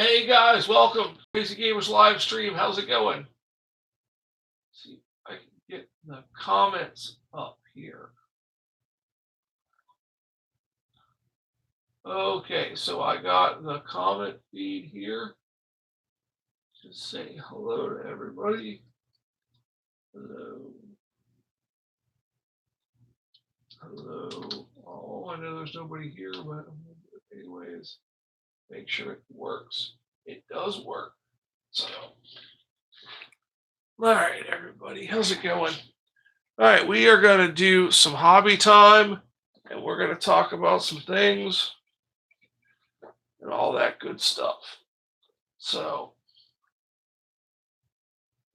Hey guys, welcome to Crazy Gamers live stream. How's it going? See if I can get the comments up here. Okay, so I got the comment feed here. Just say hello to everybody. Hello. Hello. Oh, I know there's nobody here, but anyways, make sure it works. It does work. So, all right, everybody, how's it going? All right, we are going to do some hobby time, and we're going to talk about some things and all that good stuff. So,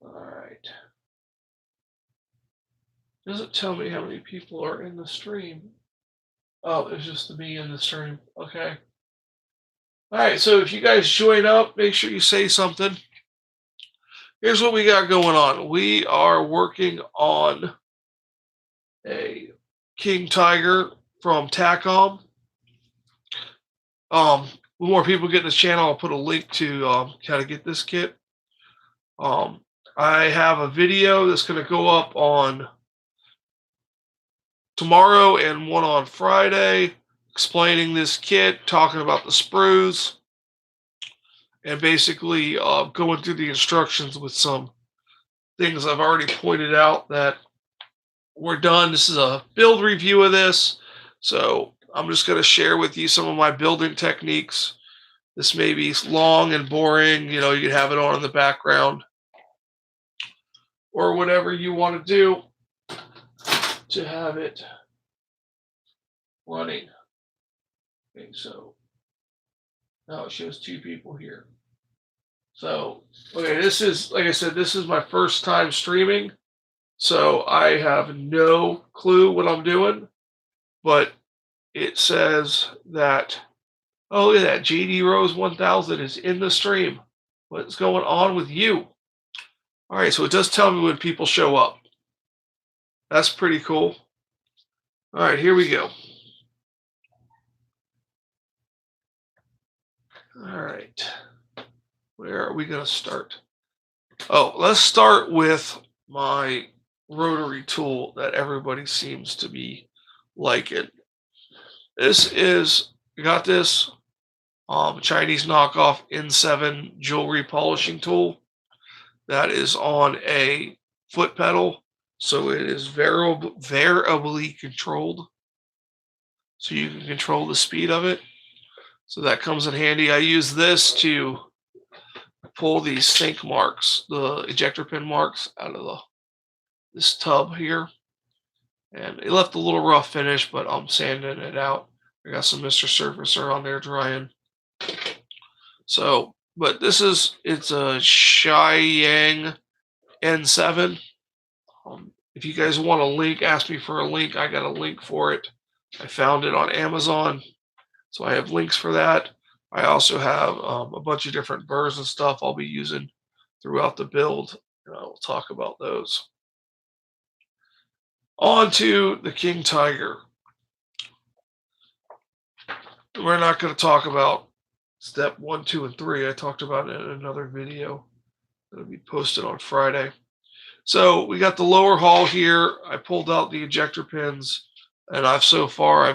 all right. Doesn't tell me how many people are in the stream. Oh, it's just me in the stream. Okay. All right, so if you guys join up, make sure you say something. Here's what we got going on. We are working on a King Tiger from TACOM. With more people get in this channel, I'll put a link to how to get this kit. I have a video that's going to go up on tomorrow and one on Friday explaining this kit, talking about the sprues, and basically going through the instructions with some things I've already pointed out that we're done. This is a build review of this, so I'm just going to share with you some of my building techniques. This may be long and boring, you can have it on in the background or whatever you want to do to have it running. Okay, so now it shows two people here. So, okay, this is, like I said, this is my first time streaming, so I have no clue what I'm doing, but it says that, oh, look at that, JD Rose 1000 is in the stream. What's going on with you? All right, so it does tell me when people show up. That's pretty cool. All right, here we go. All right. Where are we going to start? Oh, let's start with my rotary tool that everybody seems to be liking. This is, I got this Chinese knockoff N7 jewelry polishing tool that is on a foot pedal, so it is variably controlled, so you can control the speed of it. So that comes in handy. I use this to pull these sink marks, the ejector pin marks, out of this tub here. And it left a little rough finish, but I'm sanding it out. I got some Mr. Surfacer on there drying. So, but it's a Xiang N7. If you guys want a link, ask me for a link. I got a link for it. I found it on Amazon. So I have links for that. I also have a bunch of different burrs and stuff I'll be using throughout the build, and I will talk about those. On to the King Tiger. We're not going to talk about step 1, 2, and 3. I talked about it in another video that'll be posted on Friday. So we got the lower hull here. I pulled out the ejector pins, and I've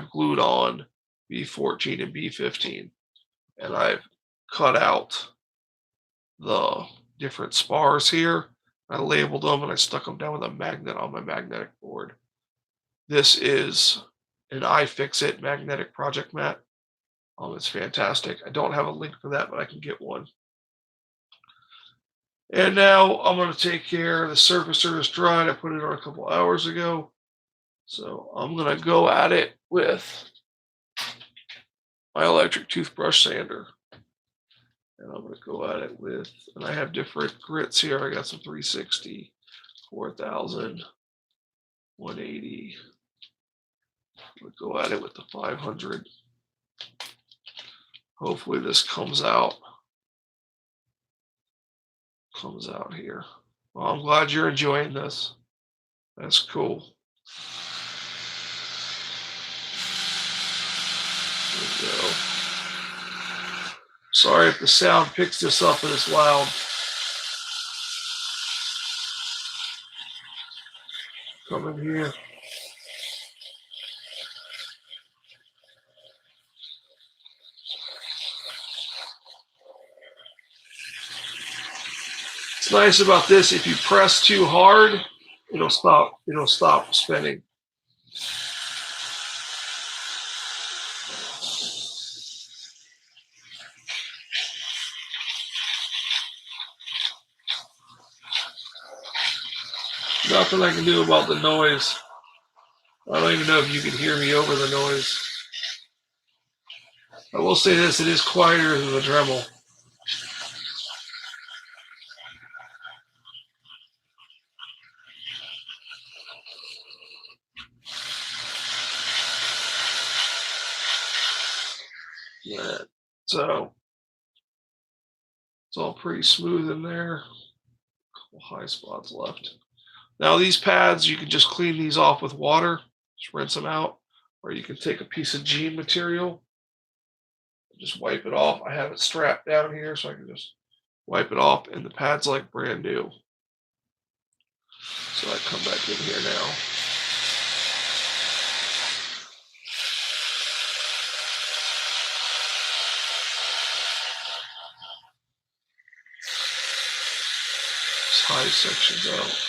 glued on B14 and B15. And I've cut out the different spars here. I labeled them and I stuck them down with a magnet on my magnetic board. This is an iFixit magnetic project mat. It's fantastic. I don't have a link for that, but I can get one. And now I'm going to take care. The surfacer is dried. I put it on a couple hours ago. So I'm going to go at it with my electric toothbrush sander. And I'm going to go at it with, and I have different grits here. I got some 360, 4000, 180. I'm going to go at it with the 500. Hopefully this comes out here. Well, I'm glad you're enjoying this. That's cool. There we go. Sorry if the sound picks this up and it's loud. Come in here. What's nice about this, if you press too hard, it'll stop spinning. Nothing I can do about the noise. I don't even know if you can hear me over the noise. I will say this, it is quieter than the Dremel. Yeah. So it's all pretty smooth in there. A couple high spots left. Now these pads, you can just clean these off with water, just rinse them out, or you can take a piece of jean material, just wipe it off. I have it strapped down here so I can just wipe it off, and the pad's like brand new. So I come back in here now. This high section's out.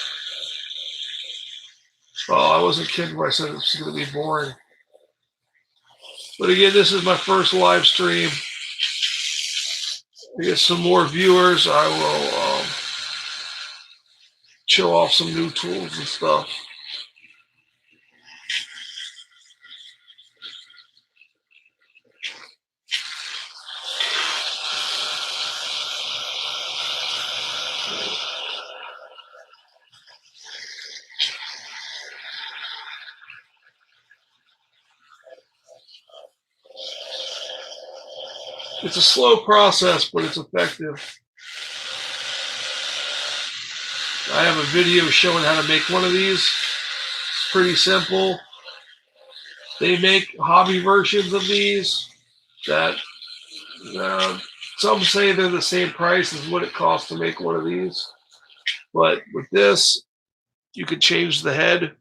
Well, I wasn't kidding when I said it was going to be boring. But again, this is my first live stream. To get some more viewers, I will show off some new tools and stuff. It's a slow process, but it's effective. I have a video showing how to make one of these. It's pretty simple. They make hobby versions of these that some say they're the same price as what it costs to make one of these. But with this, you could change the head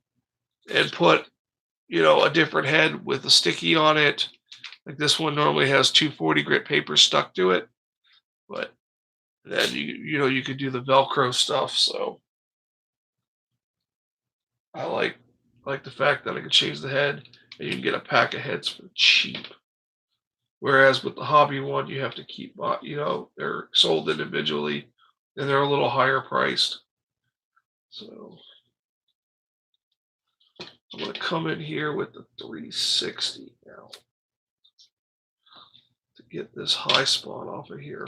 and put, a different head with a sticky on it. Like this one normally has 240 grit paper stuck to it, but then you could do the Velcro stuff. So I like the fact that I could change the head and you can get a pack of heads for cheap. Whereas with the hobby one, you have to keep, they're sold individually and they're a little higher priced. So I'm going to come in here with the 360 now to get this high spot off of here.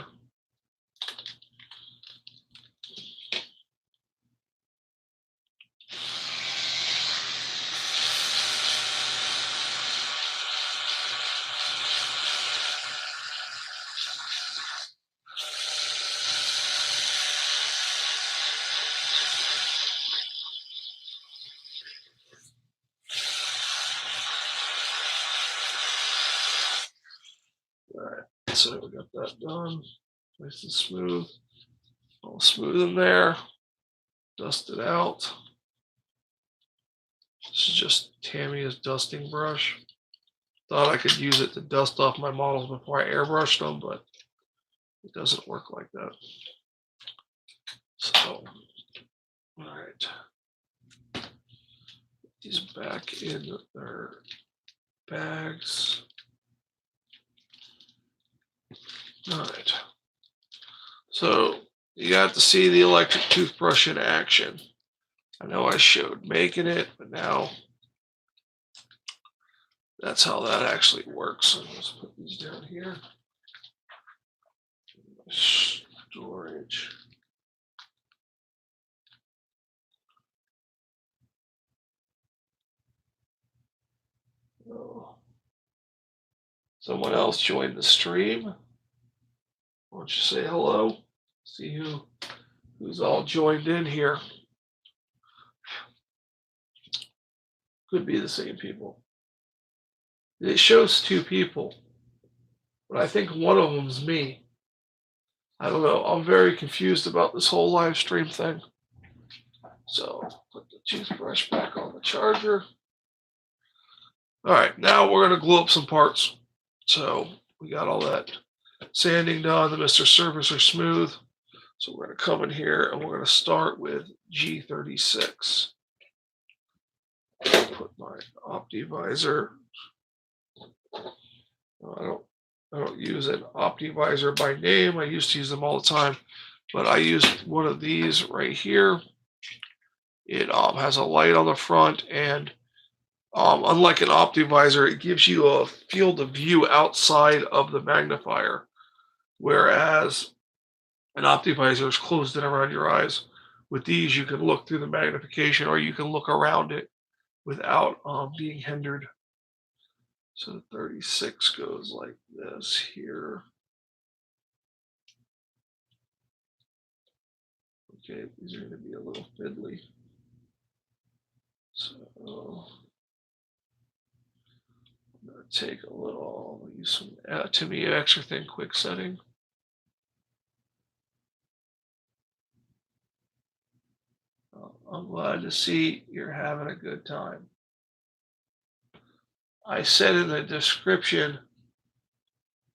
All right, so we got that done. Nice and smooth. All smooth in there. Dust it out. This is just Tamiya's dusting brush. Thought I could use it to dust off my models before I airbrushed them, but it doesn't work like that. So, all right. Put these back in their bags. All right. So you got to see the electric toothbrush in action. I know I showed making it, but now that's how that actually works. So let's put these down here. Storage. Oh. Someone else joined the stream. Why don't you say hello? See who's all joined in here. Could be the same people. It shows two people, but I think one of them's me. I don't know. I'm very confused about this whole live stream thing. So put the toothbrush back on the charger. All right, now we're going to glue up some parts. So we got all that sanding done. The Mr. Surface are smooth. So we're going to come in here and we're going to start with G36. Put my OptiVisor. I don't use an OptiVisor by name. I used to use them all the time, but I used one of these right here. It has a light on the front, and unlike an OptiVisor, it gives you a field of view outside of the magnifier, whereas an OptiVisor is closed in around your eyes. With these, you can look through the magnification, or you can look around it without being hindered. So the 36 goes like this here. Okay, these are going to be a little fiddly. So I'm going to take a little, use some Tamiya extra thin quick setting. I'm glad to see you're having a good time. I said in the description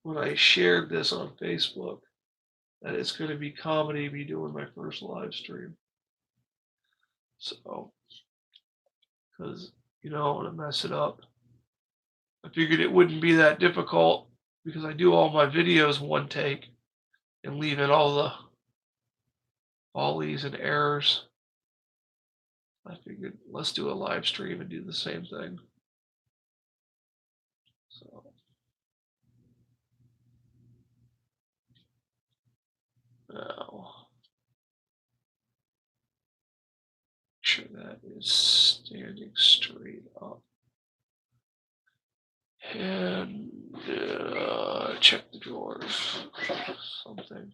when I shared this on Facebook that it's going to be comedy me doing my first live stream. So, because you don't want to mess it up. I figured it wouldn't be that difficult because I do all my videos one take and leave in all the follies and errors. I figured let's do a live stream and do the same thing. So now make sure that is standing straight up. And check the drawers. Something.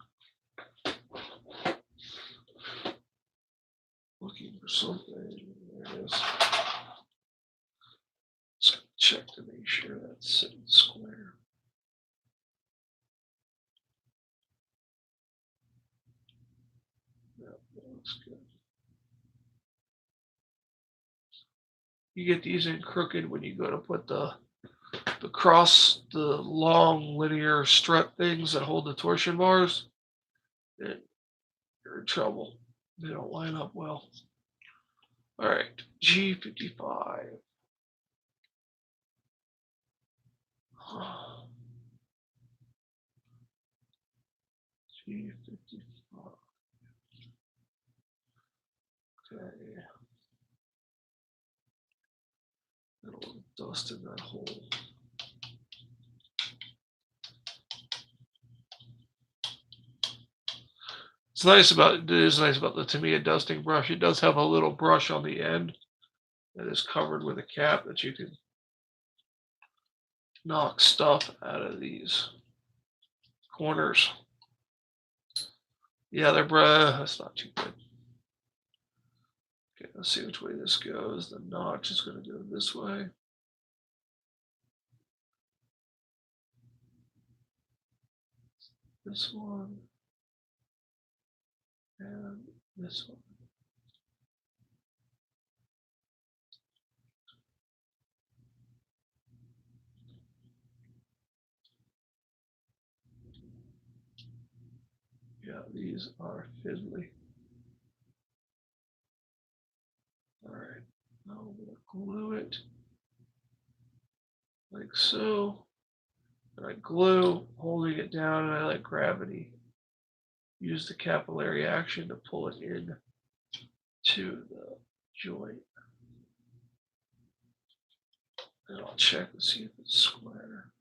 Looking for something. There it is. Just check to make sure that's sitting square. Yep, that looks good. You get these in crooked when you go to put the long linear strut things that hold the torsion bars, then you're in trouble. They don't line up well. All right, G55. G55. Okay. A little dust in that hole. It is nice about the Tamiya dusting brush. It does have a little brush on the end that is covered with a cap that you can knock stuff out of these corners. Yeah, that's not too good. Okay, let's see which way this goes. The notch is going to go this way. This one. And this one. Yeah, these are fiddly. All right, now I'm going to glue it like so. And I glue, holding it down, and I let gravity use the capillary action to pull it in to the joint. And I'll check to see if it's square.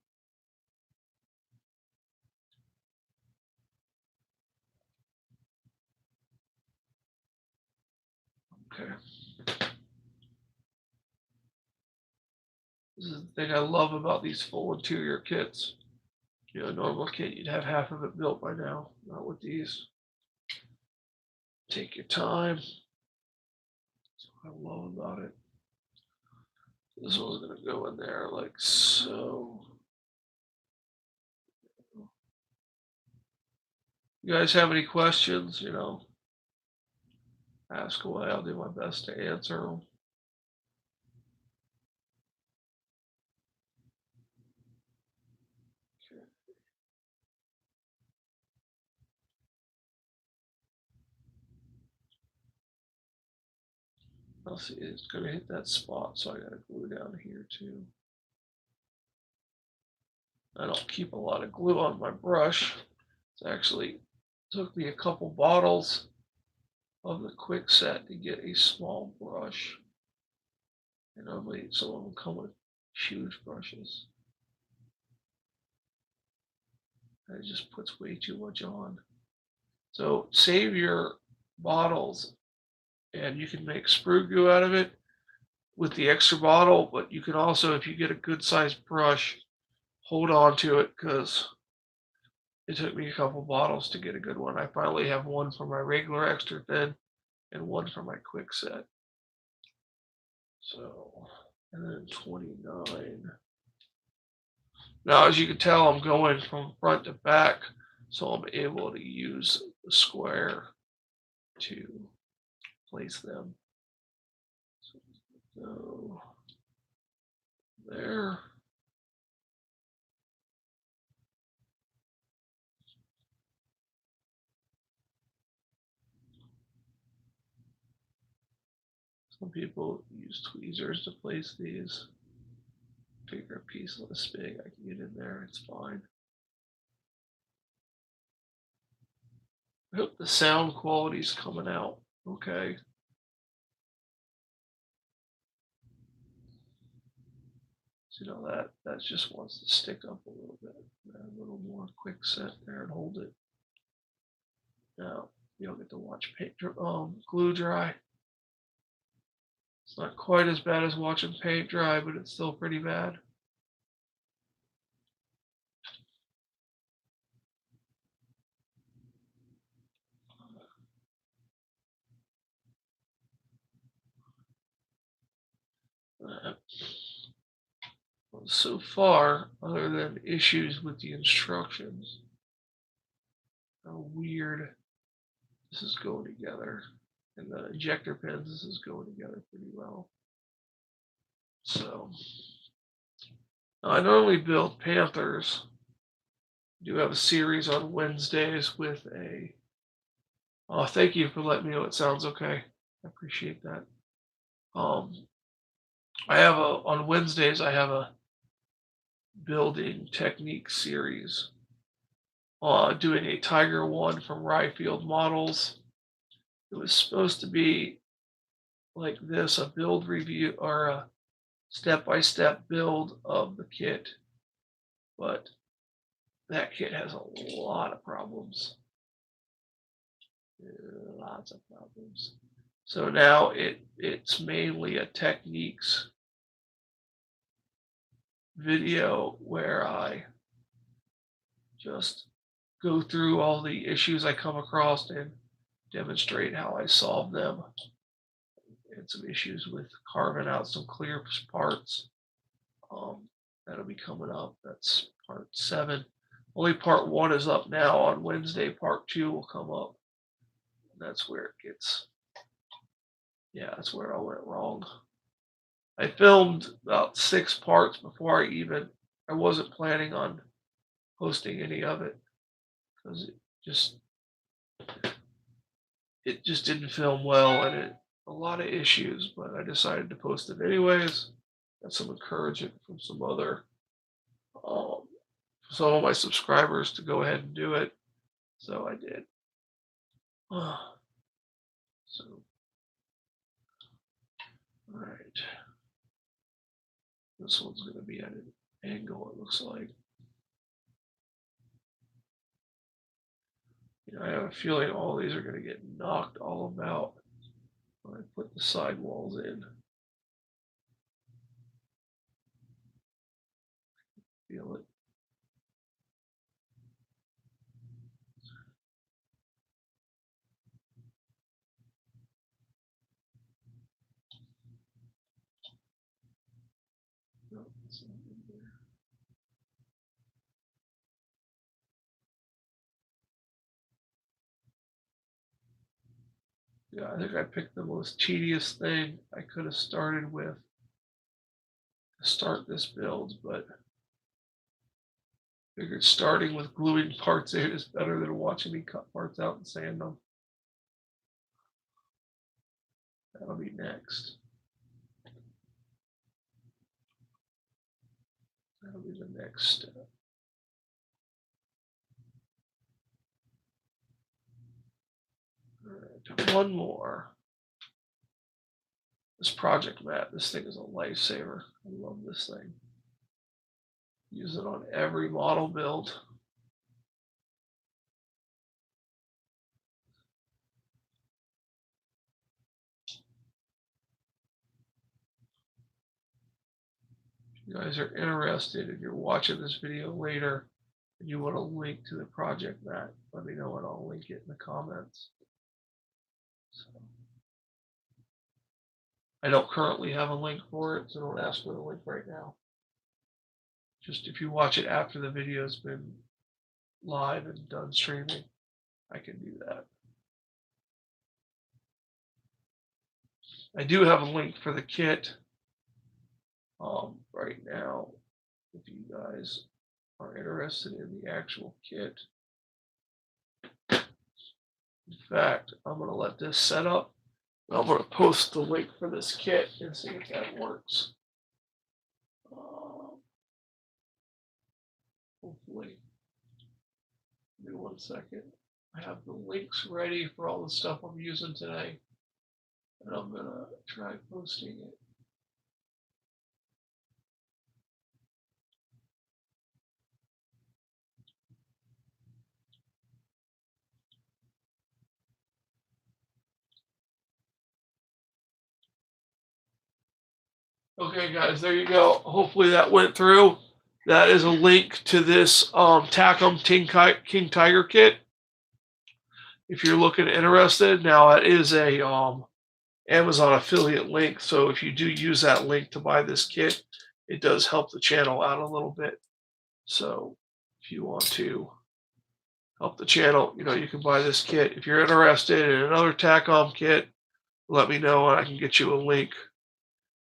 Okay. This is the thing I love about these full interior kits. You know, a normal kit, you'd have half of it built by now. Not with these. Take your time. That's what I love about it. This one's going to go in there like so. You guys have any questions, ask away. I'll do my best to answer them. I'll see. It's gonna hit that spot, so I gotta glue down here too. I don't keep a lot of glue on my brush. It actually took me a couple bottles of the quick set to get a small brush. And normally some of them come with huge brushes. And it just puts way too much on. So save your bottles and you can make sprue glue out of it with the extra bottle, but you can also, if you get a good sized brush, hold on to it because it took me a couple bottles to get a good one. I finally have one for my regular extra thin and one for my quick set. So, and then 29. Now, as you can tell, I'm going from front to back, so I'm able to use the square to place them. So, there. Some people use tweezers to place these. Figure a piece this big, I can get in there, it's fine. I hope the sound quality's coming out okay. So, that just wants to stick up a little bit. Add a little more quick set there and hold it. Now, you don't get to watch glue dry. It's not quite as bad as watching paint dry, but it's still pretty bad. So far, other than issues with the instructions, how weird this is going together. And the ejector pins, this is going together pretty well. So, I normally build Panthers. I do have a series on Wednesdays with a. Oh, thank you for letting me know it sounds okay. I appreciate that. Um, I have on Wednesdays. I have a building technique series. Doing a Tiger one from Ryfield Models. It was supposed to be like this, a build review or a step-by-step build of the kit, but that kit has a lot of problems. Lots of problems. So now it's mainly a techniques video where I just go through all the issues I come across and demonstrate how I solve them. And some issues with carving out some clear parts. That'll be coming up. That's part 7. Only part 1 is up now. On Wednesday, part 2 will come up. That's where it gets. Yeah, that's where I went wrong. I filmed about 6 parts before I wasn't planning on posting any of it because it just didn't film well and a lot of issues, but I decided to post it anyways. Got some encouragement from um, some of my subscribers to go ahead and do it, so I did. So, all right, this one's going to be at an angle. It looks like. I have a feeling all these are going to get knocked all about when I put the sidewalls in. Feel it. No, it's not in there. Yeah, I think I picked the most tedious thing I could have started with to start this build, but figured starting with gluing parts in is better than watching me cut parts out and sand them. That'll be next. That'll be the next step. All right, one more. This project mat, this thing is a lifesaver. I love this thing. Use it on every model build. If you guys are interested, if you're watching this video later and you want a link to the project mat, let me know and I'll link it in the comments. So, I don't currently have a link for it, so don't ask for the link right now. Just if you watch it after the video's been live and done streaming, I can do that. I do have a link for the kit right now if you guys are interested in the actual kit. In fact, I'm going to let this set up. I'm going to post the link for this kit and see if that works. Hopefully. Give me 1 second. I have the links ready for all the stuff I'm using today. And I'm going to try posting it. Okay, guys, there you go. Hopefully that went through. That is a link to this Takom King Tiger kit. If you're looking interested, now it is a Amazon affiliate link. So if you do use that link to buy this kit, it does help the channel out a little bit. So if you want to help the channel, you can buy this kit. If you're interested in another Takom kit, let me know and I can get you a link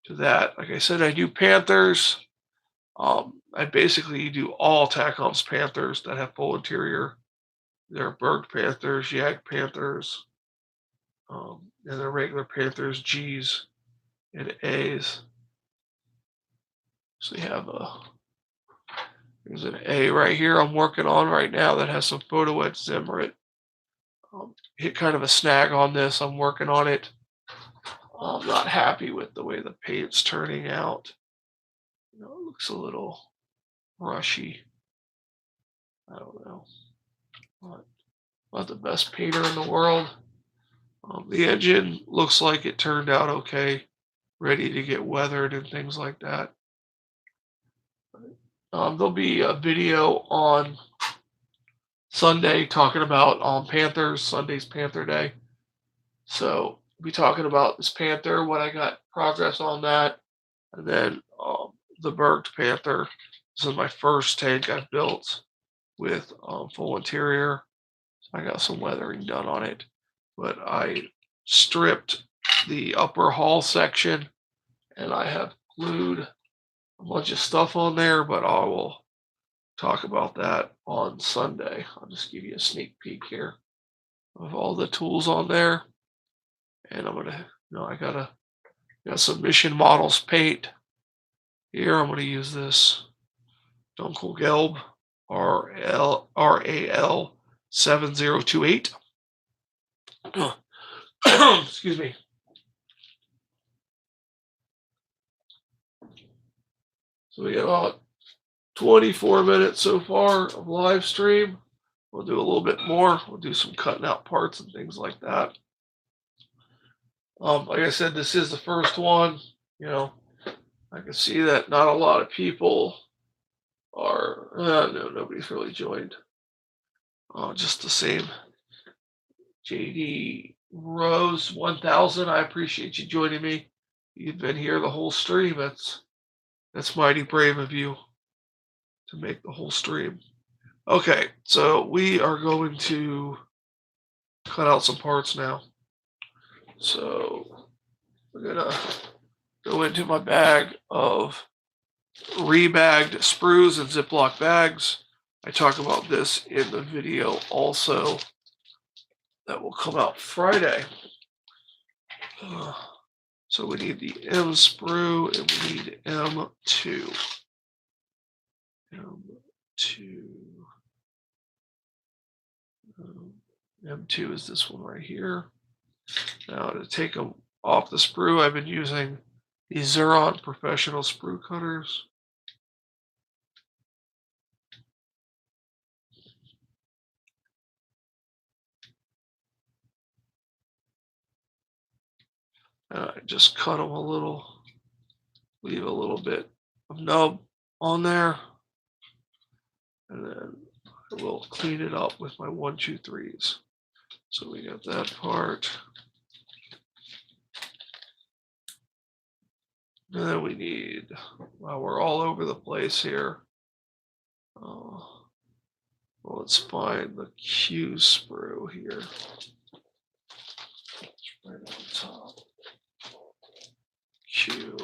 to that. Like I said, I do Panthers. I basically do all Takom's Panthers that have full interior. There are Berg Panthers, Yak Panthers, and the regular Panthers, G's and A's. So you have there's an A right here I'm working on right now that has some photo etch Zimmerit. Hit kind of a snag on this. I'm working on it. I'm not happy with the way the paint's turning out. It looks a little rushy. I don't know. Not the best painter in the world. The engine looks like it turned out okay, ready to get weathered and things like that. There'll be a video on Sunday talking about Panthers. Sunday's Panther Day. So we'll be talking about this Panther, what I got progress on that, and then the Berg Panther. This is my first tank I've built with full interior. So I got some weathering done on it, but I stripped the upper hull section and I have glued a bunch of stuff on there, but I will talk about that on Sunday. I'll just give you a sneak peek here of all the tools on there. And I'm gonna, got some Mission Models paint here. I'm gonna use this Dunkelgelb RAL 7028. Excuse me. So we got about 24 minutes so far of live stream. We'll do a little bit more. We'll do some cutting out parts and things like that. Like I said, this is the first one. I can see that not a lot of people are. No, nobody's really joined. Just the same. JD Rose 1000. I appreciate you joining me. You've been here the whole stream. That's mighty brave of you to make the whole stream. Okay, so we are going to cut out some parts now. So we're gonna go into my bag of rebagged sprues and Ziploc bags. I talk about this in the video also that will come out Friday. So we need the M sprue and we need M2. M2. M2 is this one right here. Now to take them off the sprue, I've been using these Xuron professional sprue cutters. I just cut them a little, leave a little bit of nub on there, and then I will clean it up with my 1, 2, 3s. So we got that part. And then we need, well, we're all over the place here. Well, let's find the Q sprue here. It's right on top. Q.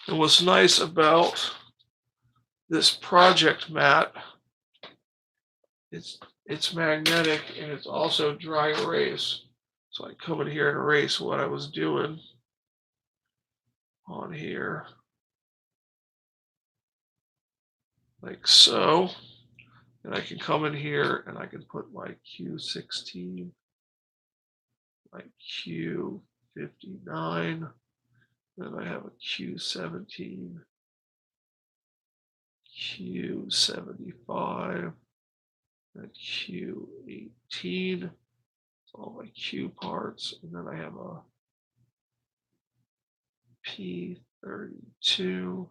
And what's nice about this project mat, it's magnetic and it's also dry erase. So I come in here and erase what I was doing on here, like so. And I can come in here and I can put my Q16, my Q59, then I have a Q17, Q75, and Q18. All my Q parts, and then I have a P32,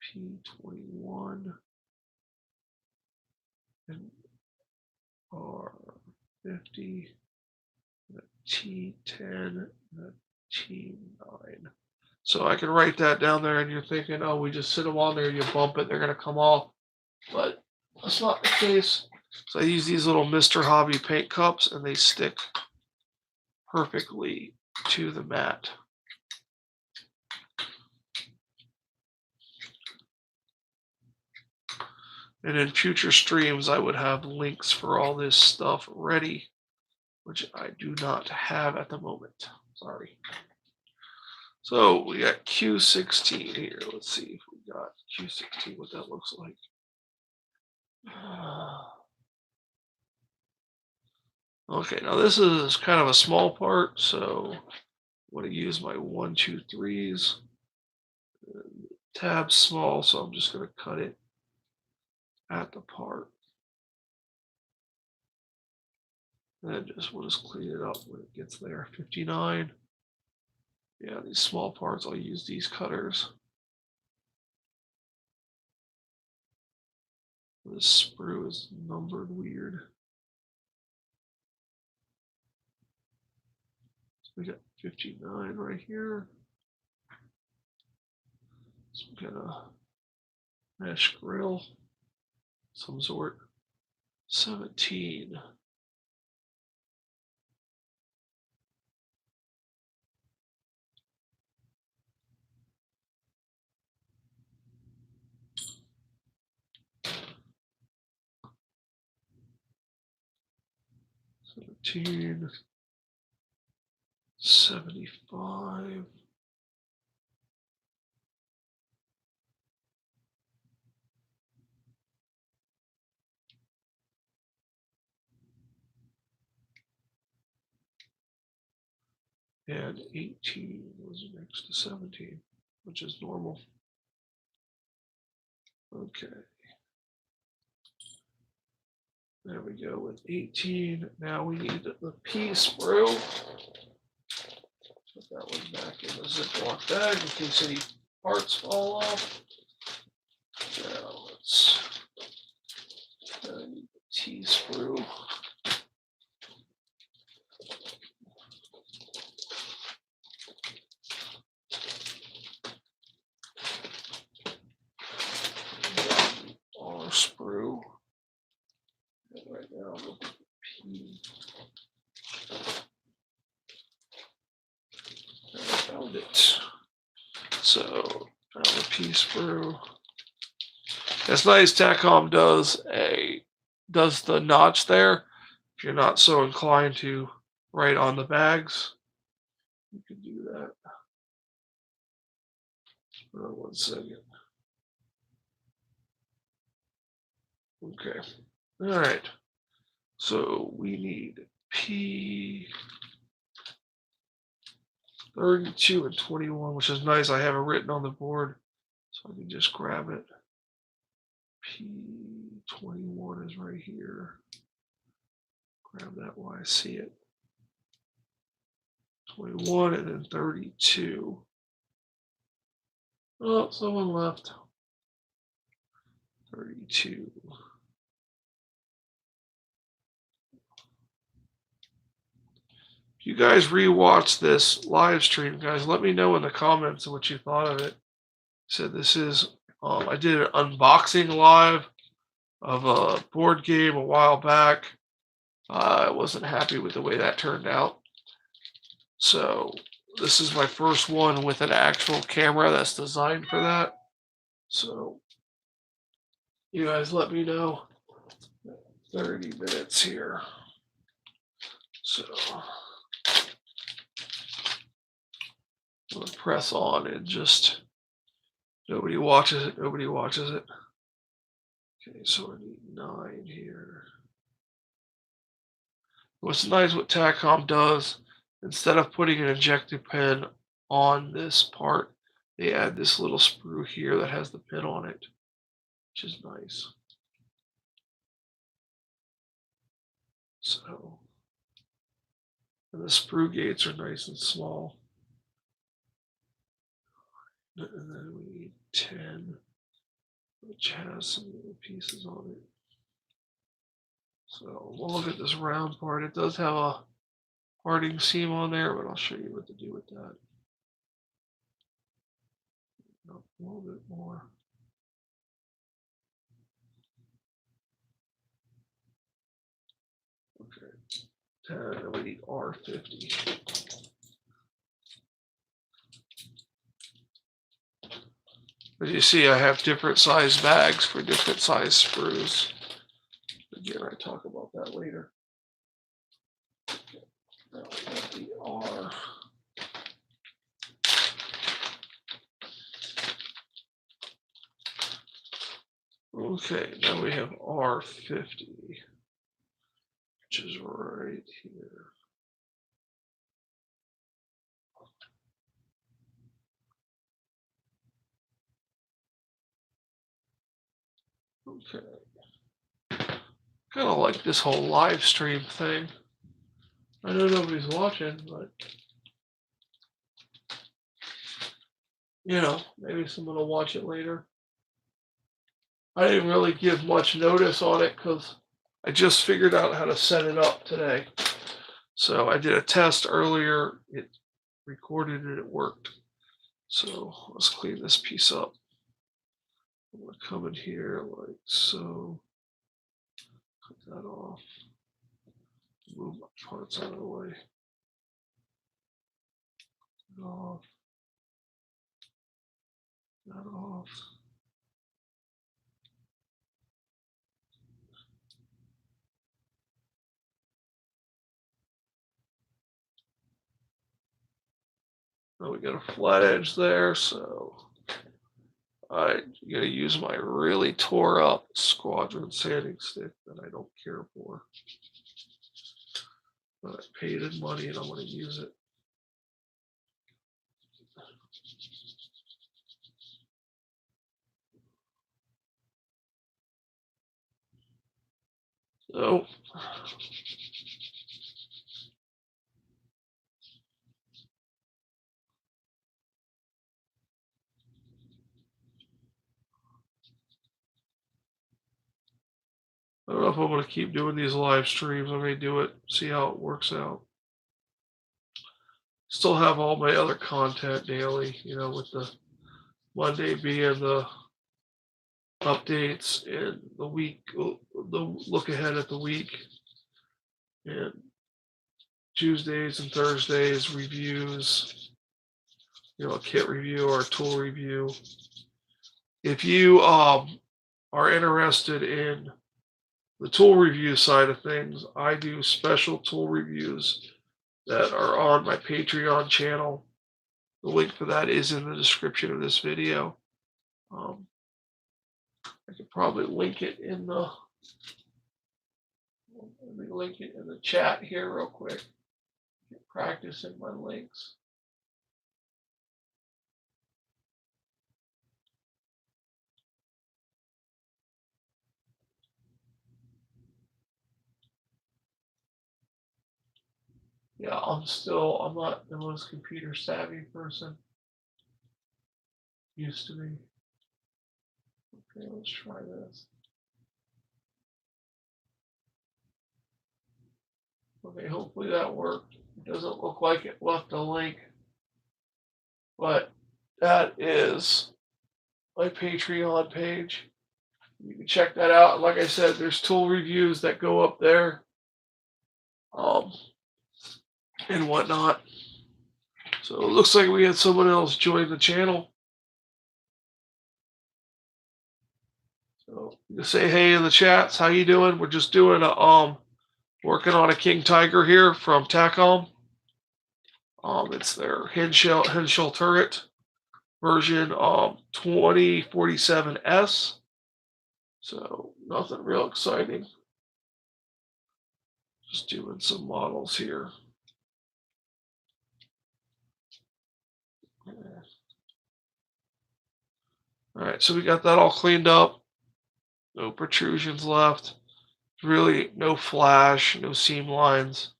P21, and R50, and a T10, and a T9. So I can write that down there, and you're thinking, oh, we just sit them on there, you bump it, they're going to come off. But that's not the case. So I use these little Mr. Hobby paint cups, and they stick perfectly to the mat. And in future streams, I would have links for all this stuff ready, which I do not have at the moment. Sorry. So we got Q16 here. Let's see if we got Q16, what that looks like. Okay, now this is kind of a small part, so I'm going to use my 1, 2, 3s. Tab's small, so I'm just going to cut it at the part. And we'll just clean it up when it gets there. 59. Yeah, these small parts, I'll use these cutters. This sprue is numbered weird. So we got 59 right here. Some kind of mesh grill, some sort. 17. $17, $75. And 18 was next to 17, which is normal. Okay. There we go with 18. Now we need the P sprue. Put that one back in the Ziploc bag in case any parts fall off. Now let's need the T sprue. R sprue. Found it. So found the P sprue. It's nice Takom does the notch there. If you're not so inclined to write on the bags, you can do that. 1 second. Okay. All right. So we need P 32 and 21, which is nice. I have it written on the board, so I can just grab it. P21 is right here. Grab that while I see it. 21 and then 32. Oh, someone left. 32. If you guys rewatch this live stream, guys, let me know in the comments what you thought of it. So this is, I did an unboxing live of a board game a while back. I wasn't happy with the way that turned out. So this is my first one with an actual camera that's designed for that. So you guys let me know. 30 minutes here. So I'm gonna press on and just nobody watches it. Nobody watches it. Okay, so I need 9 here. What's nice what Takom does, instead of putting an ejector pin on this part, they add this little sprue here that has the pin on it, which is nice. So, and the sprue gates are nice and small. And then we need 10, which has some little pieces on it. So we'll look at this round part. It does have a parting seam on there, but I'll show you what to do with that. A little bit more. Okay. 10, and we need R50. As you see, I have different size bags for different size sprues. Again, I talk about that later. Okay. Now we have the R. Okay, now we have R50, which is right here. Okay. Kind of like this whole live stream thing. I know nobody's watching, but you know, maybe someone will watch it later. I didn't really give much notice on it because I just figured out how to set it up today. So I did a test earlier, it recorded and it worked. So let's clean this piece up. I'm gonna come in here like so. Cut that off. Move my parts out of the way. That off. That off. Now we got a flat edge there, so I'm gonna use my really tore up Squadron sanding stick that I don't care for. But I paid it money and I'm gonna use it. So I don't know if I'm going to keep doing these live streams. I may do it, see how it works out. Still have all my other content daily, you know, with the Monday being the updates and the week, the look ahead at the week, and Tuesdays and Thursdays reviews, a kit review or a tool review. If you are interested in the tool review side of things, I do special tool reviews that are on my Patreon channel. The link for that is in the description of this video. I could probably link it in the let me link it in the chat here real quick. Practicing my links. Yeah, I'm not the most computer savvy person. Used to be. Okay, let's try this. Okay, hopefully that worked. It doesn't look like it left a link, but that is my Patreon page. You can check that out. Like I said, there's tool reviews that go up there, and whatnot. So it looks like we had someone else join the channel. So you say hey in the chats. How you doing? We're just doing a working on a King Tiger here from Takom. It's their hinge shell turret version 2047S. So nothing real exciting. Just doing some models here. All right, so we got that all cleaned up. No protrusions left. Really no flash, no seam lines.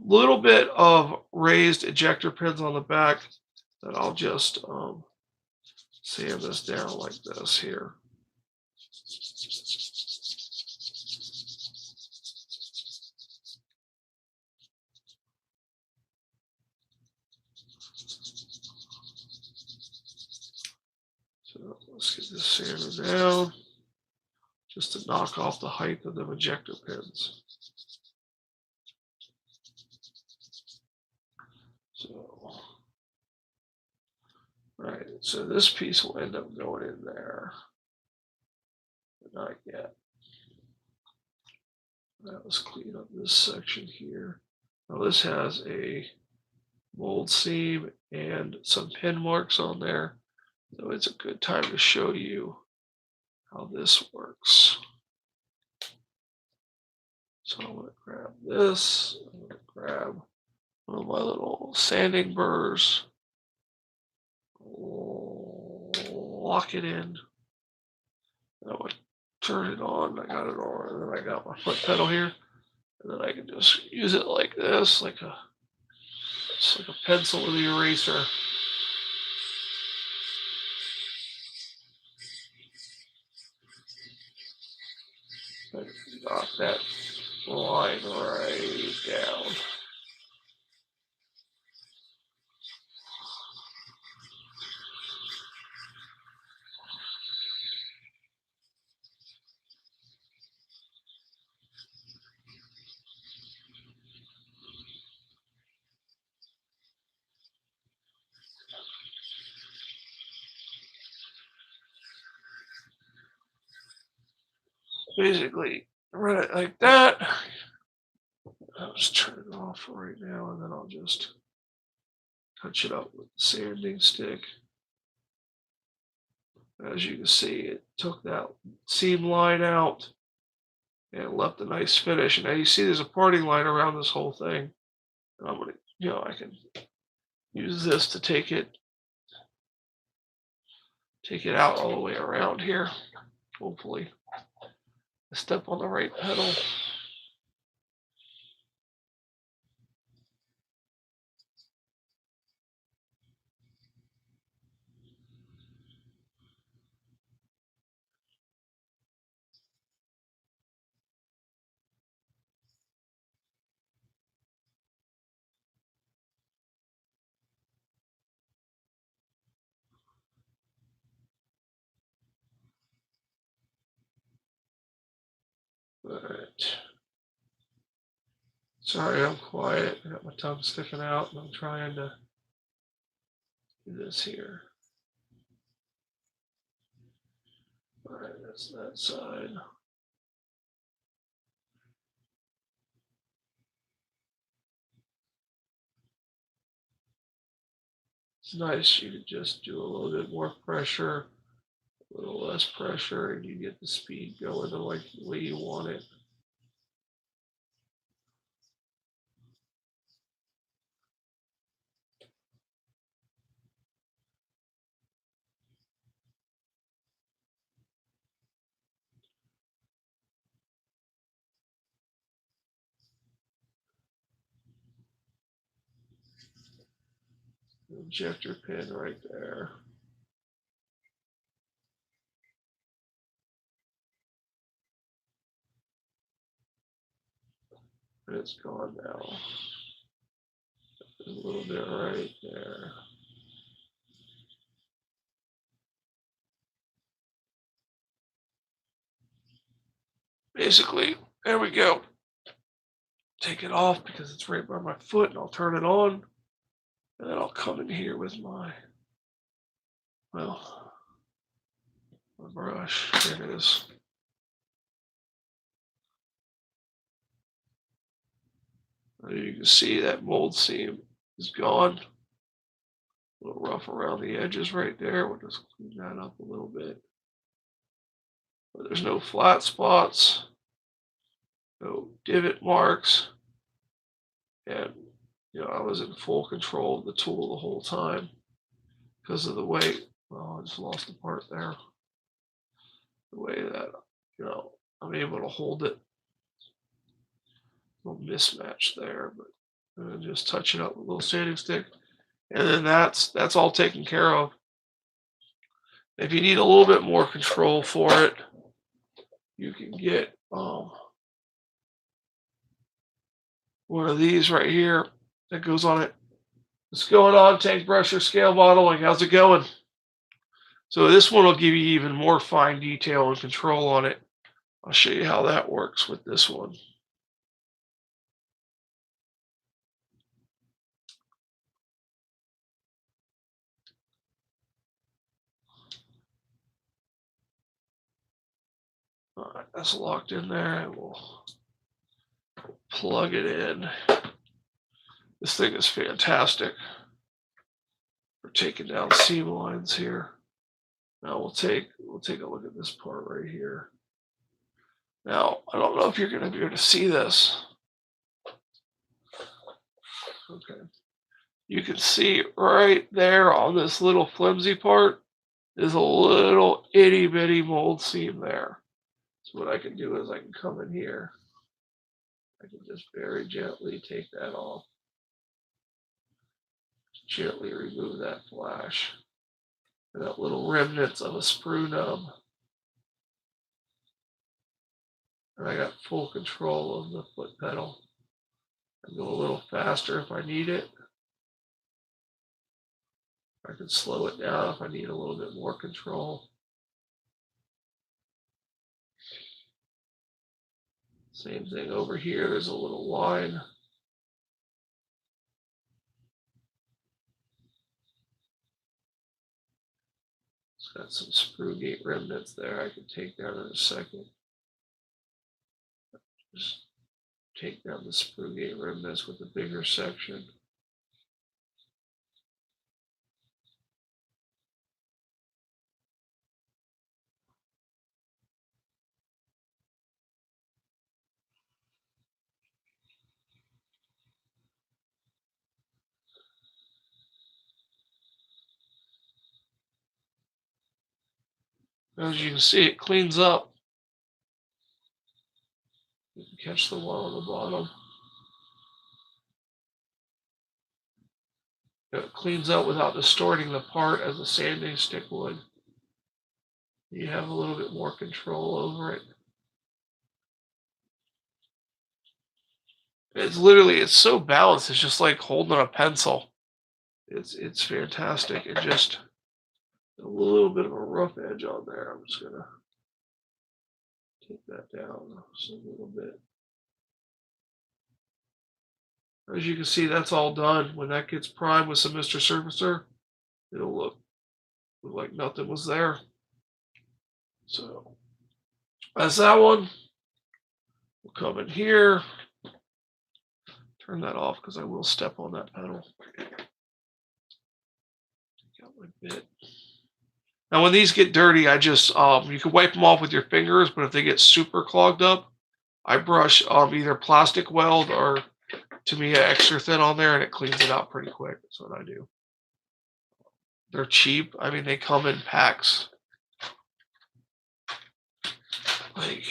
Little bit of raised ejector pins on the back that I'll just sand this down like this here. So let's get this sanded down just to knock off the height of the ejector pins. So, right, so this piece will end up going in there, but not yet. Now let's clean up this section here. Now this has a mold seam and some pin marks on there. So it's a good time to show you how this works. So I'm going to grab this. I'm going to grab one of my little sanding burrs. Lock it in. And I would turn it on. I got it on. And then I got my foot pedal here. And then I can just use it like this, like a pencil with the eraser. Knock that line right down. Basically, run it like that. I'll just turn it off for right now, and then I'll just touch it up with the sanding stick. As you can see, it took that seam line out and left a nice finish. And now you see there's a parting line around this whole thing. And I'm gonna, I can use this to take it out all the way around here. Hopefully, I step on the right pedal. All right. Sorry, I'm quiet. I got my tongue sticking out, and I'm trying to do this here. All right, that's that side. It's nice. You could just do a little bit more pressure, a little less pressure, and you get the speed going the way you want it. Injector pin right there. And it's gone now. A little bit right there. Basically, there we go. Take it off because it's right by my foot, and I'll turn it on. And then I'll come in here with my brush. There it is. You can see that mold seam is gone. A little rough around the edges right there. We'll just clean that up a little bit. But there's no flat spots, no divot marks. And, I was in full control of the tool the whole time because of the way, well, I just lost the part there. The way that, I'm able to hold it. A little mismatch there, but just touch it up with a little sanding stick. And then that's all taken care of. If you need a little bit more control for it, you can get one of these right here that goes on it. What's going on, Tank Brusher Scale Modeling? How's it going? So this one will give you even more fine detail and control on it. I'll show you how that works with this one. All right, that's locked in there, and we'll plug it in. This thing is fantastic for taking down seam lines here. Now we'll take a look at this part right here. Now, I don't know if you're going to be able to see this. Okay. You can see right there on this little flimsy part is a little itty bitty mold seam there. So what I can do is I can come in here. I can just very gently take that off. Gently remove that flash. And that little remnants of a sprue nub. And I got full control of the foot pedal. I go a little faster if I need it. I can slow it down if I need a little bit more control. Same thing over here. There's a little line. It's got some sprue gate remnants there. I can take down in a second. Just take down the sprue gate remnants with the bigger section. As you can see, it cleans up. You can catch the one on the bottom. It cleans up without distorting the part as a sanding stick would. You have a little bit more control over it. It's so balanced. It's just like holding a pencil. It's fantastic. It just a little bit of a rough edge on there. I'm just gonna take that down just a little bit. As you can see, that's all done. When that gets primed with some Mr. Surfacer, It'll look like nothing was there. So that's that one. We'll come in here, turn that off because I will step on that pedal. Got my bit. Now, when these get dirty, I just you can wipe them off with your fingers, but if they get super clogged up, I brush either plastic weld or to me extra thin on there, and it cleans it out pretty quick. That's what I do. They're cheap. I mean, they come in packs. Like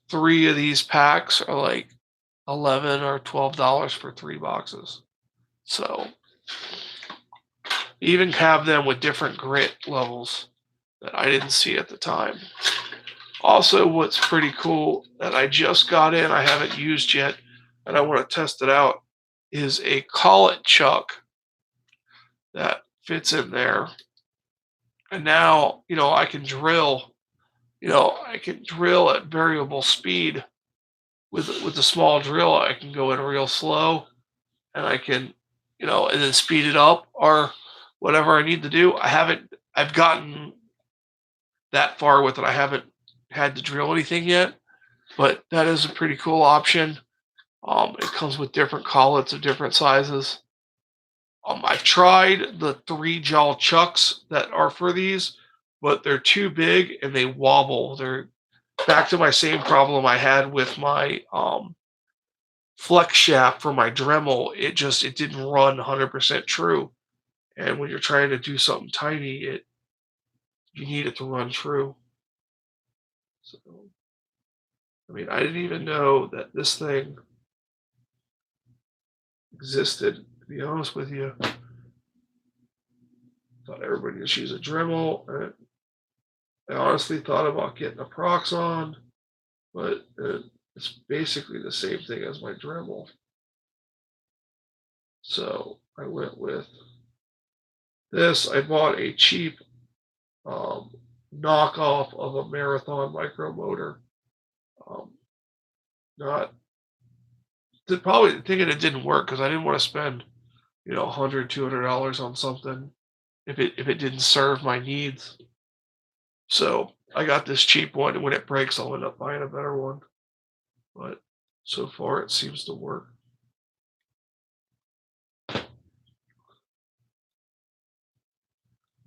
3 of these packs are like 11 or $12 for 3 boxes. So even have them with different grit levels that I didn't see at the time. Also, what's pretty cool that I just got in, I haven't used yet, and I want to test it out, is a collet chuck that fits in there. And now, I can drill, I can drill at variable speed with the small drill. I can go in real slow and I can, and then speed it up or whatever I need to do. I've gotten that far with it. I haven't had to drill anything yet, but that is a pretty cool option. It comes with different collets of different sizes. I've tried the 3 jaw chucks that are for these, but they're too big and they wobble. They're back to my same problem I had with my flex shaft for my Dremel. It didn't run 100% true. And when you're trying to do something tiny, you need it to run true. So, I mean, I didn't even know that this thing existed, to be honest with you. Thought everybody just used a Dremel. And I honestly thought about getting a Proxxon, but it's basically the same thing as my Dremel. So I went with this. I bought a cheap knockoff of a Marathon micro motor. Not probably thinking it didn't work because I didn't want to spend $100, $200 on something if it didn't serve my needs. So I got this cheap one, and when it breaks, I'll end up buying a better one. But so far, it seems to work.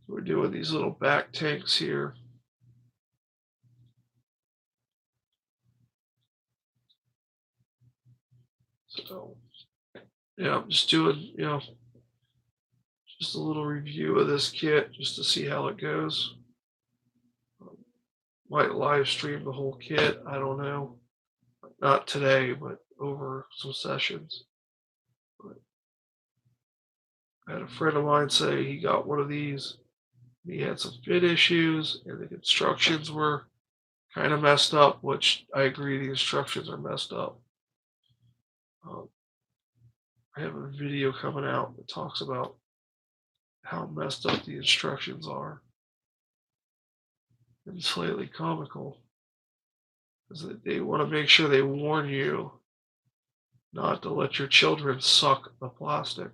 We're doing these little back tanks here. So, yeah, I'm just doing, just a little review of this kit just to see how it goes. Might live stream the whole kit. I don't know. Not today, but over some sessions. But I had a friend of mine say he got one of these. He had some fit issues, and the instructions were kind of messed up, which I agree the instructions are messed up. I have a video coming out that talks about how messed up the instructions are. And slightly comical. Because they want to make sure they warn you not to let your children suck the plastic.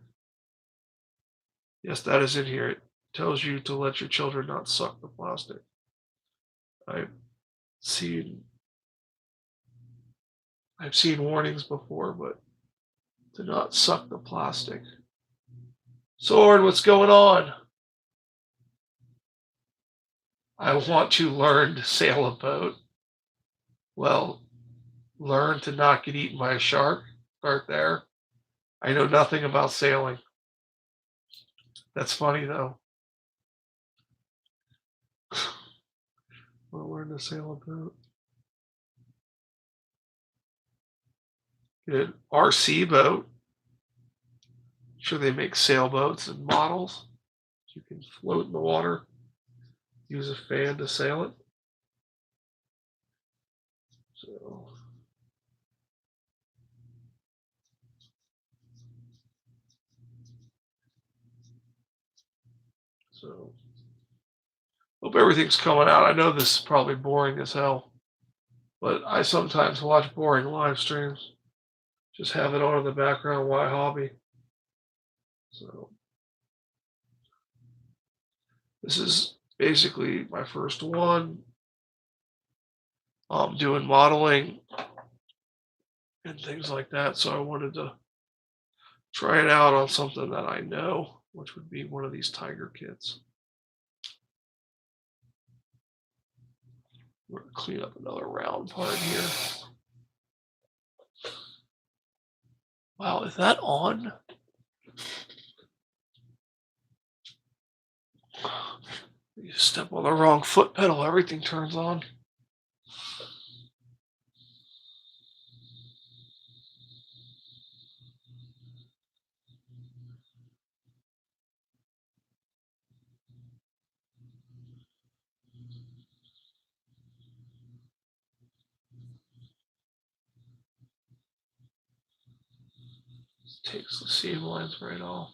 Yes, that is in here. It tells you to let your children not suck the plastic. I've seen warnings before, but to not suck the plastic. Sword, what's going on? I want to learn to sail a boat. Well, learn to not get eaten by a shark. Start there. I know nothing about sailing. That's funny though. I'll learn to sail a boat. Get an RC boat. Sure, they make sailboats and models. You can float in the water. Use a fan to sail it. So hope everything's coming out. I know this is probably boring as hell, but I sometimes watch boring live streams. Just have it on in the background while I hobby. So This is basically my first one. Doing modeling and things like that. So I wanted to try it out on something that I know, which would be one of these Tiger kits. We're gonna clean up another round part here. Wow, is that on? You step on the wrong foot pedal, everything turns on. Takes the seam lines right off.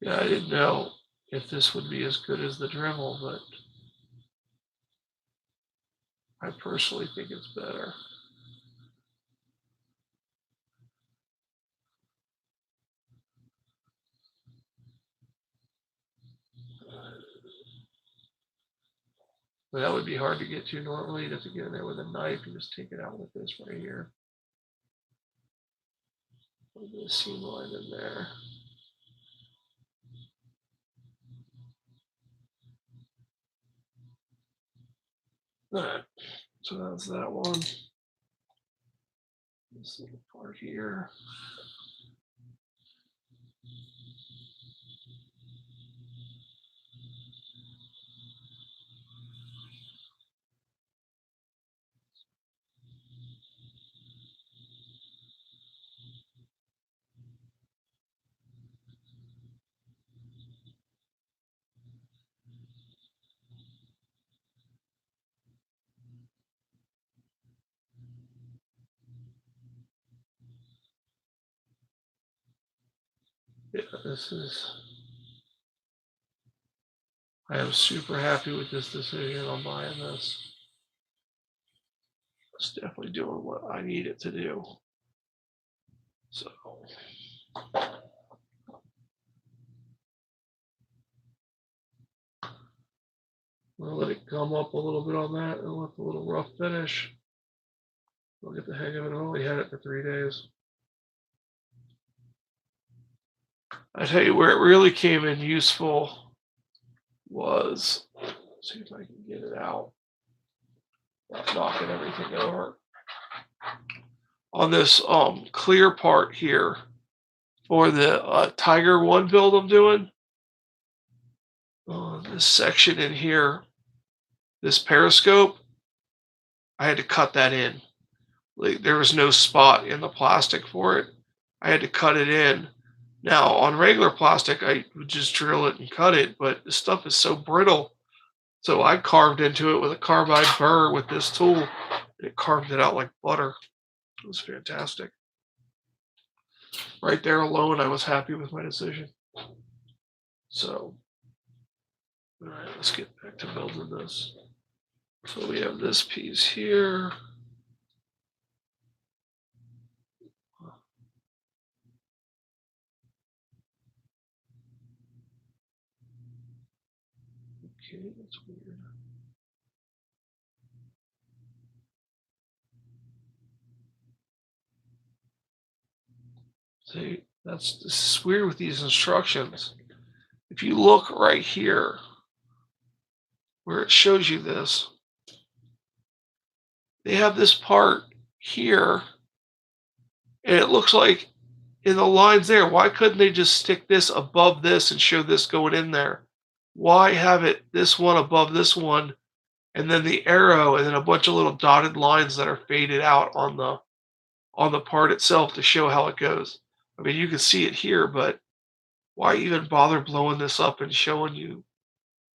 Yeah, I didn't know if this would be as good as the Dremel, but I personally think it's better. But that would be hard to get to normally. You'd have to get in there with a knife and just take it out with this right here. Put the seam line in there. Alright, so that's that one. This little part here. Yeah, this is. I am super happy with this decision on buying this. It's definitely doing what I need it to do. So I'm gonna let it come up a little bit on that and let the little rough finish. I'll get the hang of it. I only had it for 3 days. I tell you where it really came in useful was, let's see if I can get it out without knocking everything over. On this clear part here for the Tiger One build I'm doing, this section in here, this periscope, I had to cut that in. Like there was no spot in the plastic for it. I had to cut it in. Now on regular plastic, I would just drill it and cut it, but this stuff is so brittle. So I carved into it with a carbide burr with this tool, and it carved it out like butter. It was fantastic. Right there alone, I was happy with my decision. So, all right, let's get back to building this. So we have this piece here. Okay, that's weird. See, this is weird with these instructions. If you look right here, where it shows you this, they have this part here, and it looks like in the lines there, why couldn't they just stick this above this and show this going in there? Why have it this one above this one, and then the arrow, and then a bunch of little dotted lines that are faded out on the part itself to show how it goes? I mean, you can see it here, but why even bother blowing this up and showing you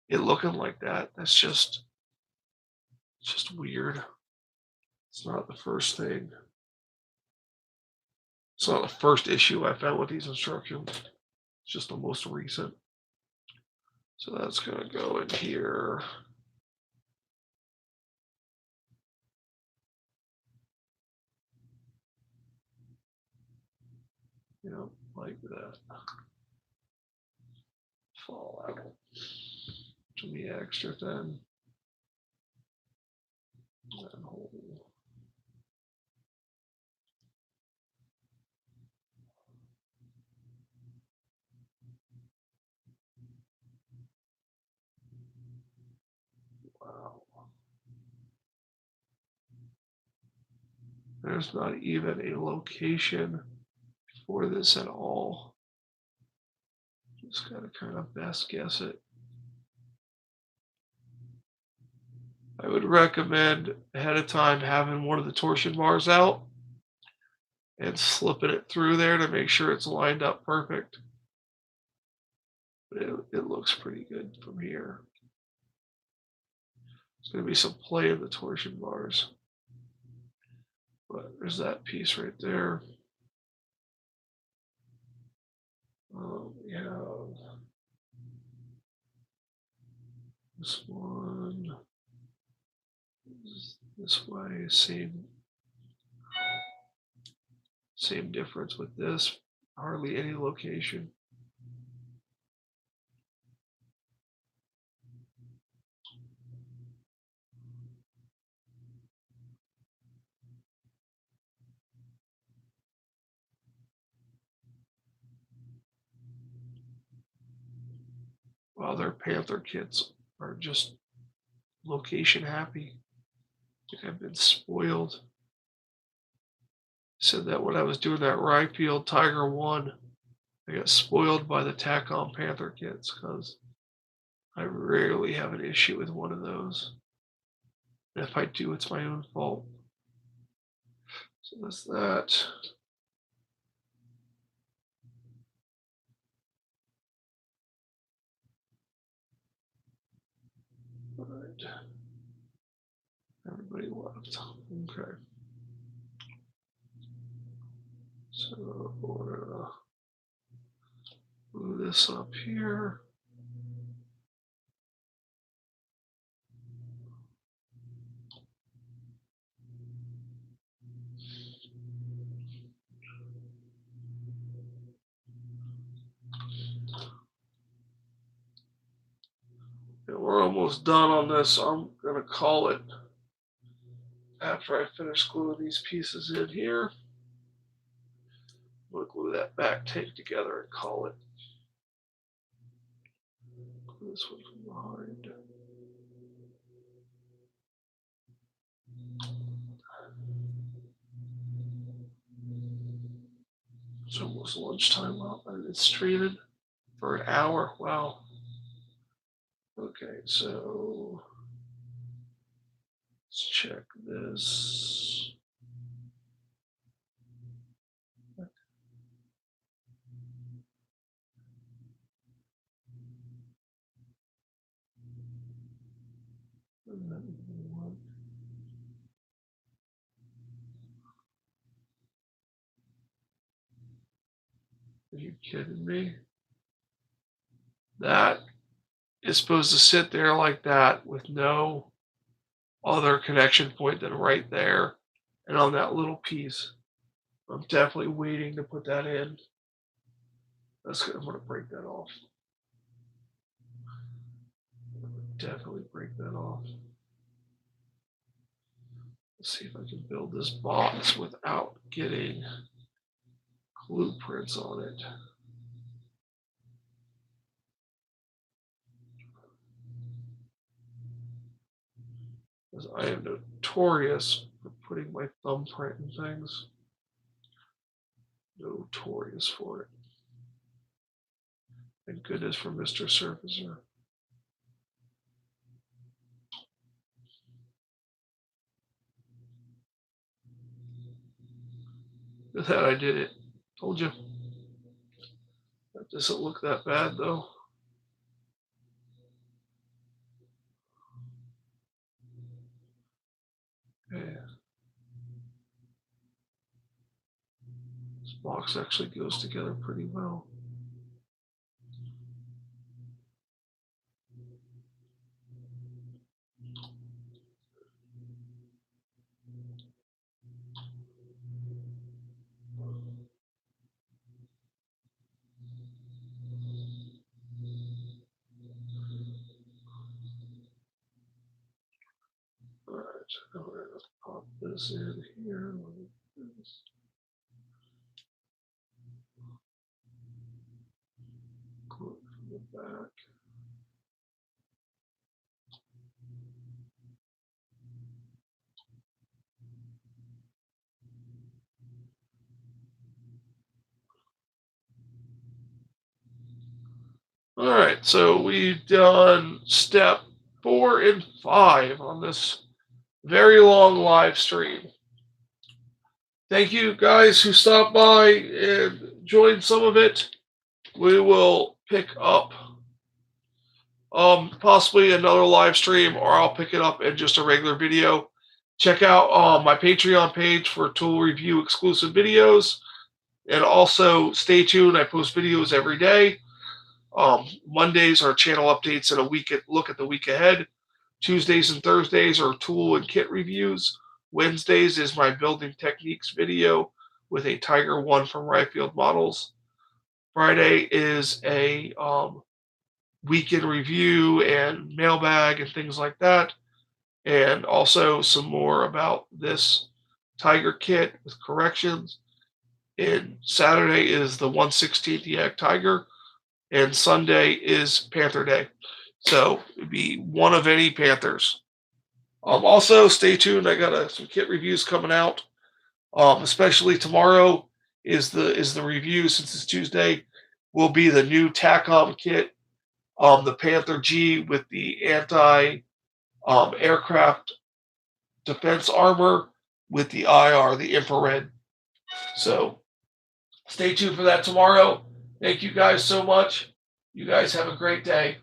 it looking like that? That's just it's just weird. It's not the first thing. It's not the first issue I found with these instructions. It's just the most recent. So that's going to go in here. You know, like that. Fall out. To be extra thin. And hold. Wow. There's not even a location for this at all. Just gotta kind of best guess it. I would recommend ahead of time having one of the torsion bars out and slipping it through there to make sure it's lined up perfect. But it looks pretty good from here. There's going to be some play in the torsion bars. But there's that piece right there. We have this one. This way, same difference with this. Hardly any location. While their Panther kits are just location happy. I think I've been spoiled. Said that when I was doing that Ryefield Tiger 1, I got spoiled by the Takom Panther kits because I rarely have an issue with one of those. And if I do, it's my own fault. So that's that. All right. Everybody left. Okay. So we're gonna move this up here. And we're almost done on this. I'm gonna call it after I finish gluing these pieces in here. We'll glue that back tape together and call it. Glue this one from behind. It's almost lunchtime up and it's streaming for an hour. Wow. Okay, so let's check this. Are you kidding me? That is supposed to sit there like that with no other connection point than right there and on that little piece. I'm definitely waiting to put that in. That's good. I'm going to break that off. Definitely break that off. Let's see if I can build this box without getting blueprints on it. Because I am notorious for putting my thumbprint in things. Notorious for it. Thank goodness for Mr. Surfacer. With that, I did it. Told you. That doesn't look that bad, though. Okay. This box actually goes together pretty well. All right, let's pop this in here. Click from the back. All right, so we've done step 4 and 5 on this very long live stream. Thank you guys who stopped by and joined some of it. We will pick up possibly another live stream, or I'll pick it up in just a regular video. Check out my Patreon page for tool review exclusive videos, and also stay tuned. I post videos every day. Mondays are channel updates and a look at the week ahead. Tuesdays and Thursdays are tool and kit reviews. Wednesdays is my building techniques video with a Tiger 1 from Ryfield Models. Friday is a weekend review and mailbag and things like that. And also some more about this Tiger kit with corrections. And Saturday is the 1/16th Yak Tiger. And Sunday is Panther Day. So it'd be one of any Panthers. Also, stay tuned. I got some kit reviews coming out. Especially tomorrow is the review, since it's Tuesday. Will be the new TACOM kit, the Panther G with the anti aircraft defense armor with the IR, the infrared. So stay tuned for that tomorrow. Thank you guys so much. You guys have a great day.